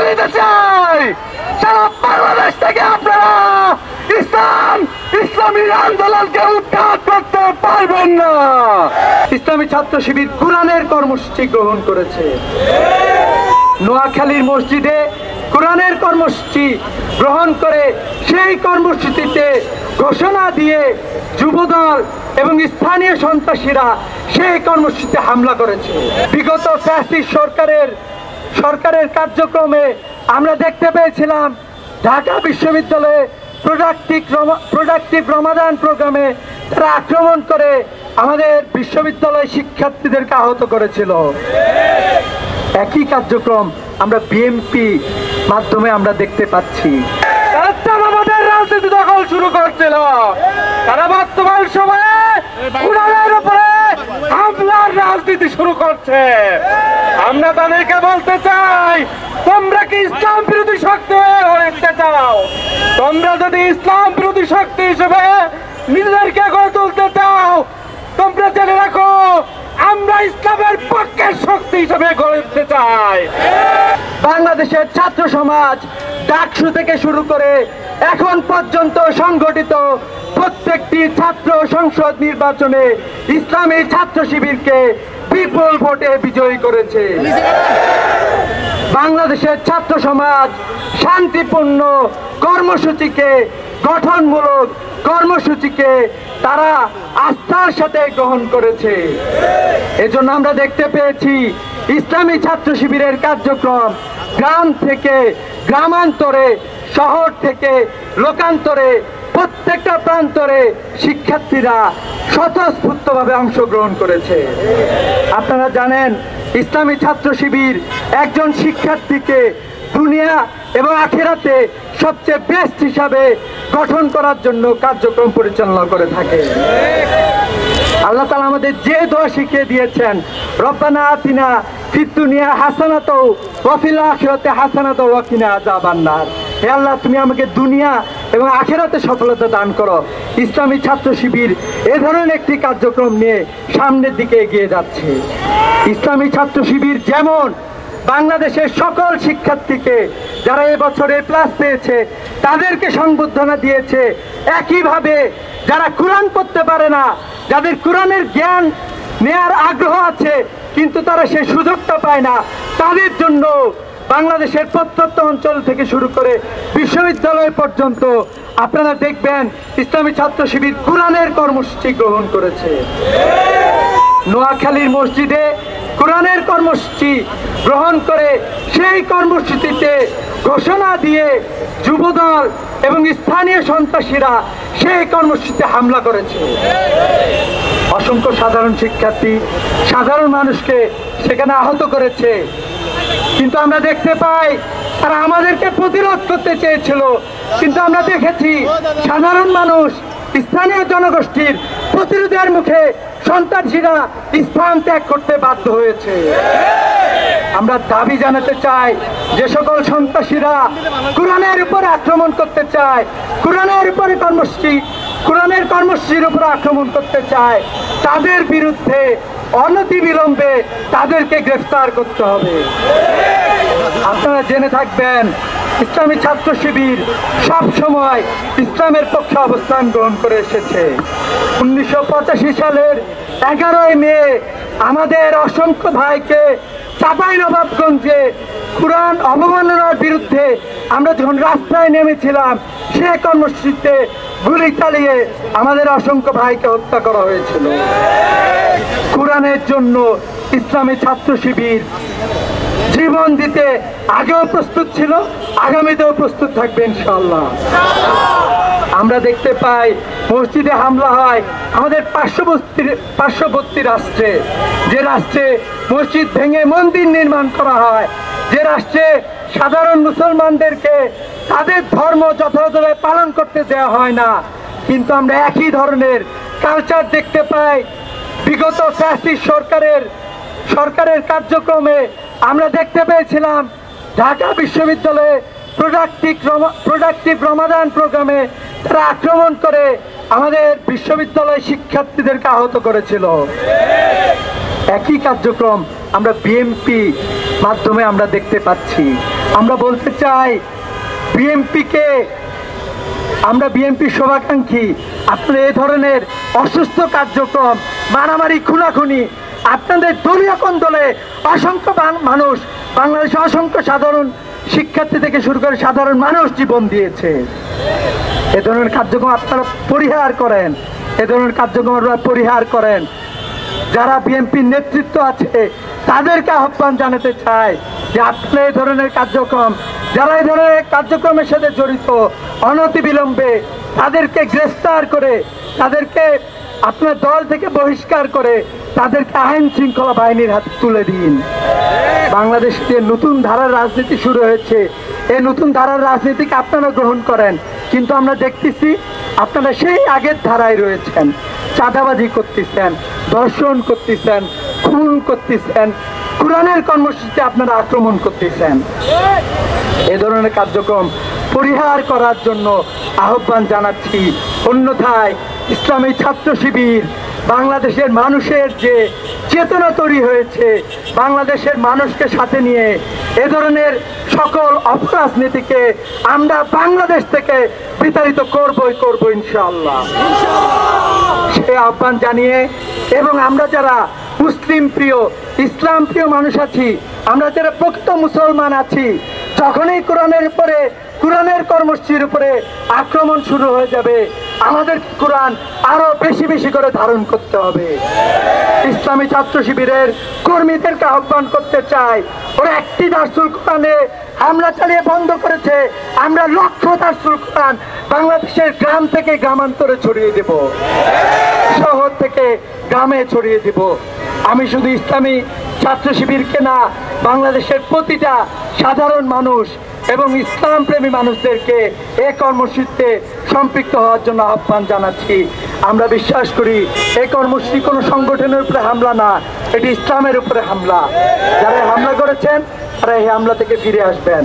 দিতে চাই, সারা বাংলাদেশ থেকে আপনারা ইসলামী আন্দোলনকে উৎখাত করতে পারবেন না। ইসলামী ছাত্র শিবির কোরআনের কর্মসূচি গ্রহণ করেছে। নোয়াখালীর মসজিদে কোরআনের কর্মসূচি গ্রহণ করে সেই কর্মসূচিতে ঘোষণা দিয়ে যুবদল এবং স্থানীয় সন্ত্রাসীরা সেই কর্মসূচিতে হামলা করেছে। বিগত ফ্যাসিস্ট সরকারের কার্যক্রমে আমরা দেখতে পেয়েছিলাম ঢাকা বিশ্ববিদ্যালয়ে প্রোডাক্টিভ রমাদান প্রোগ্রামে তারা আক্রমণ করে আমাদের বিশ্ববিদ্যালয় শিক্ষার্থীদেরকে আহত করেছিল। একই কার্যক্রম আমরা বিএনপি মাধ্যমে আমরা দেখতে পাচ্ছি। আমাদের রাজনীতি দখল শুরু করছিল, তারা বর্তমান সময়ে কোরআনের উপরে হামলার রাজনীতি শুরু করছে। আমরা তাদেরকে বলতে চাই, তোমরা কি ইসলাম বিরোধী শক্তি হয়ে উঠতে চাও? তোমরা যদি ইসলাম বিরোধী শক্তি হিসেবে নিজেদেরকে গড়ে তুলতে চাও, তোমরা জেনে রাখো আমরা ইসলামের পক্ষের শক্তি হিসেবে গড়ে উঠতে চাই। বাংলাদেশের ছাত্র সমাজ ডাকসু থেকে শুরু করে এখন পর্যন্ত সংগঠিত প্রত্যেকটি ছাত্র সংসদ নির্বাচনে ইসলামী ছাত্র শিবিরকে বিপুল ভোটে বিজয়ী করেছে। বাংলাদেশের ছাত্র সমাজ শান্তিপূর্ণ কর্মসূচিকে, গঠনমূলক কর্মসূচিকে তারা আস্থার সাথে গ্রহণ করেছে। এজন্য আমরা দেখতে পেয়েছি ইসলামী ছাত্র শিবিরের কার্যক্রম গ্রাম থেকে গ্রামান্তরে, শহর থেকে লোকান্তরে, প্রত্যেকটা প্রান্তরে শিক্ষার্থীরা স্বতঃস্ফূর্তভাবে অংশগ্রহণ করেছে। আপনারা জানেন ইসলামী ছাত্র শিবির একজন শিক্ষার্থীকে দুনিয়া এবং আখিরাতে সবচেয়ে বেস্ট হিসাবে গঠন করার জন্য কার্যক্রম পরিচালনা করে থাকে। আল্লাহ তাআলা আমাদের যে দোয়া শিখিয়ে দিয়েছেন, রব্বানা আতিনা ফিদ দুনিয়া হাসানাতাও ওয়া ফিল আখিরাতি হাসানাতাও ওয়া কিনা আযাবান নার। হে আল্লাহ, তুমি আমাকে দুনিয়া এবং আখিরাতে সফলতা দান করো। ইসলামী ছাত্র শিবির এ ধরনের একটি কার্যক্রম নিয়ে সামনের দিকে এগিয়ে যাচ্ছে। ইসলামী ছাত্র শিবির যেমন বাংলাদেশের সকল শিক্ষার্থীকে যারা এবছর A+ পেয়েছে তাদেরকে সংবর্ধনা দিয়েছে, একইভাবে যারা কোরআন পড়তে পারে না, যাদের কোরআনের জ্ঞান নেয়ার আগ্রহ আছে কিন্তু তারা সেই সুযোগটা পায় না, তাদের জন্য বাংলাদেশের প্রত্যন্ত অঞ্চল থেকে শুরু করে বিশ্ববিদ্যালয় পর্যন্ত আপনারা দেখবেন ইসলামী ছাত্র শিবির কোরআনের কর্মসূচি গ্রহণ করেছে। নোয়াখালীর মসজিদে কোরআনের কর্মসূচি গ্রহণ করে সেই কর্মসূচিতে ঘোষণা দিয়ে যুবদল এবং স্থানীয় সন্ত্রাসীরা সেই কর্মসূচিতে হামলা করেছে। অসংখ্য সাধারণ শিক্ষার্থী, সাধারণ মানুষকে সেখানে আহত করেছে। কিন্তু আমরা দেখতে পাই তারা আমাদেরকে প্রতিরোধ করতে চেয়েছিল, কিন্তু আমরা দেখেছি সাধারণ মানুষ, স্থানীয় জনগোষ্ঠীর প্রতিরোধের মুখে সন্ত্রাসীরা স্থান ত্যাগ করতে বাধ্য হয়েছে। আমরা দাবি জানাতে চাই, যে সকল সন্ত্রাসীরা কোরআনের উপরে আক্রমণ করতে চায়, কোরআনের কর্মসূচির উপর আক্রমণ করতে চায়, তাদের বিরুদ্ধে অনতিবিলম্বে তাদেরকে গ্রেফতার করতে হবে। আপনারা জেনে থাকবেন ইসলামী ছাত্র শিবির সব সময় ইসলামের পক্ষে অবস্থান গ্রহণ করে এসেছে। 1985 সালের 11ই মে আমাদের অসংখ্য ভাইকে চাঁপাইনবাবগঞ্জে কোরআন অবমাননার বিরুদ্ধে আমরা যখন রাস্তায় নেমেছিলাম, সে কর্মসূচিতে গুলি চালিয়ে আমাদের অসংখ্য ভাইকে হত্যা করা হয়েছিল। কোরআনের জন্য ইসলামী ছাত্র শিবির জীবন দিতে আগেও প্রস্তুত ছিল, আগামীতেও প্রস্তুত থাকবে ইনশাআল্লাহ। আমরা দেখতে পাই মসজিদে হামলা হয় আমাদের পার্শ্ববর্তী রাষ্ট্রে, যে রাষ্ট্রে মসজিদ ভেঙে মন্দির নির্মাণ করা হয়, যে রাষ্ট্রে সাধারণ মুসলমানদেরকে তাদের ধর্ম যথাযথভাবে পালন করতে দেওয়া হয় না। কিন্তু আমরা একই ধরনের কালচার দেখতে পাই বিগত ফ্যাসিস্ট সরকারের কার্যক্রমে। আমরা দেখতে পেয়েছিলাম ঢাকা বিশ্ববিদ্যালয়ে প্রোডাক্টিভ রমাদান প্রোগ্রামে তারা আক্রমণ করে আমাদের বিশ্ববিদ্যালয় শিক্ষার্থীদেরকে আহত করেছিল। একই কার্যক্রম আমরা বিএনপি মাধ্যমে আমরা দেখতে পাচ্ছি। আমরা বলতে চাই বিএনপিকে, আমরা বিএনপি শুভাকাঙ্ক্ষী, আপনারা এই ধরনের অসুস্থ কার্যক্রম, মারামারি, খুনাখুনি, আপনাদের দলীয় কোন্দলে অসংখ্য মানুষ, বাংলাদেশে অসংখ্য সাধারণ শিক্ষার্থী থেকে শুরু করে সাধারণ মানুষ জীবন দিয়েছে। এ ধরনের কার্যক্রম আপনারা পরিহার করেন, এ ধরনের কার্যক্রম আপনারা পরিহার করেন। যারা বিএনপির নেতৃত্ব আছে তাদেরকে আহ্বান জানাতে চাই যে আপনারা এই ধরনের কার্যক্রম, যারা এই ধরনের কার্যক্রমের সাথে জড়িত, অনতিবিলম্বে তাদেরকে গ্রেফতার করে, তাদেরকে আপনার দল থেকে বহিষ্কার করে তাদেরকে আইন শৃঙ্খলা বাহিনীর হাতে তুলে দিন। বাংলাদেশে যে নতুন ধারার রাজনীতি শুরু হয়েছে, এই নতুন ধারার রাজনীতিকে আপনারা গ্রহণ করেন, কিন্তু আমরা দেখতেছি আপনারা সেই আগের ধারায় রয়েছেন। চাঁদাবাজি করতেছেন, ধর্ষণ করতেছেন, খুন করতেছেন, কোরআনের কর্মসূচিতে আপনারা আক্রমণ করতেছেন। এ ধরনের কার্যক্রম পরিহার করার জন্য আহ্বান জানাচ্ছি। অন্যথায় ইসলামী ছাত্র শিবির বাংলাদেশের মানুষের যে চেতনা তৈরি হয়েছে, বাংলাদেশের মানুষকে সাথে নিয়ে এ ধরনের সকল অপরাজনীতিকে আমরা বাংলাদেশ থেকে বিতাড়িত করব ইনশাআল্লাহ। সে আহ্বান জানিয়ে, এবং আমরা যারা মুসলিম প্রিয়, ইসলাম প্রিয় মানুষ আছি, আমরা যারা প্রকৃত মুসলমান আছি, যখনই কোরআনের উপরে, কোরআনের কর্মসূচির উপরে আক্রমণ শুরু হয়ে যাবে, আমাদের কোরআন আরো বেশি বেশি করে ধারণ করতে হবে। ইসলামী ছাত্র শিবিরের কর্মীদেরকে আহ্বান করতে চাই, ওরা একটি দারসুল কোরআনে হামলা চালিয়ে বন্ধ করেছে, আমরা লক্ষ দারসুল কোরআন বাংলাদেশের গ্রাম থেকে গ্রামান্তরে ছড়িয়ে দেব, শহর থেকে গ্রামে ছড়িয়ে দেব। আমি শুধু ইসলামী ছাত্র শিবিরকে না, বাংলাদেশের প্রতিটা সাধারণ মানুষ এবং ইসলাম প্রেমী মানুষদেরকে এই কর্মসূচিতে সম্পৃক্ত হওয়ার জন্য আহ্বান জানাচ্ছি। আমরা বিশ্বাস করি এই কর্মসূচি কোনো সংগঠনের উপরে হামলা না, এটি ইসলামের উপরে হামলা। যারা হামলা করেছেন তারা এই হামলা থেকে ফিরে আসবেন।